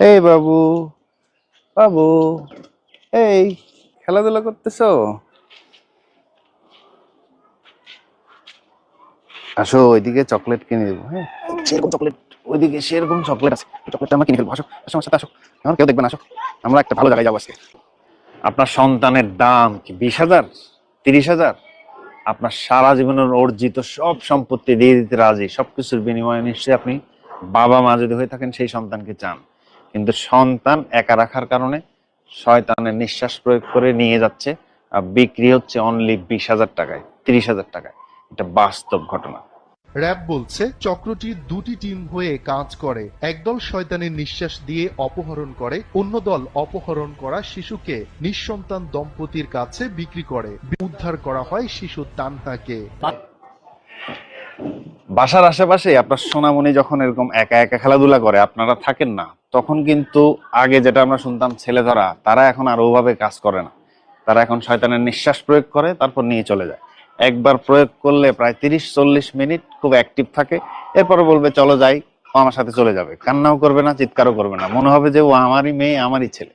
এই বাবু, বাবু, এই খেলাধুলা করতেছো? আসো, ওইদিকে চকলেট কিনে দেবো। হ্যাঁ, সেরকম চকলেট, ওইদিকে সেরকম চকলেট আছে, চকলেটটা আমরা কিনে ফেলবো। আসো, আসো আমার সাথে আসো। এখন কেউ দেখবে না, আসো, আমরা একটা ভালো জায়গায় যাবো আজকে। আপনার সন্তানের দাম কি 20,000, 30,000? আপনার সারা জীবনের অর্জিত সব সম্পত্তি দিয়ে দিতে রাজি, সবকিছুর বিনিময়ে নিশ্চয়ই আপনি বাবা মা যদি হয়ে থাকেন সেই সন্তানকে চান। কিন্তু সন্তান একা রাখার কারণে শয়তানের নিঃশ্বাস প্রয়োগ করে নিয়ে যাচ্ছে, আর বিক্রি হচ্ছে অনলি 20,000 টাকায়, 30,000 টাকায়। এটা বাস্তব ঘটনা। র‍্যাব বলছে চক্রটি দুটি টিম হয়ে কাজ করে। একদল শয়তানের নিঃশ্বাস দিয়ে অপহরণ করে, অন্য দল অপহরণ করা শিশুকে নিঃসন্তান দম্পতির কাছে বিক্রি করে। উদ্ধার করা হয় শিশু তানহাকে। বাসার আশেপাশে আপনার সোনামণি যখন এরকম একা একা খেলাধুলা করে, আপনারা থাকেন না, তখন কিন্তু আগে যেটা আমরা শুনতাম ছেলে ধরা, তারা এখন আর ওভাবে কাজ করে না। তারা এখন শয়তানের নিঃশ্বাস প্রয়োগ করে, তারপর নিয়ে চলে যায়। একবার প্রয়োগ করলে প্রায় 30-40 মিনিট খুব অ্যাক্টিভ থাকে, এরপরে বলবে চলো যাই, ও আমার সাথে চলে যাবে। কান্নাও করবে না, চিৎকারও করবে না, মনে হবে যে ও আমারই মেয়ে, আমারই ছেলে।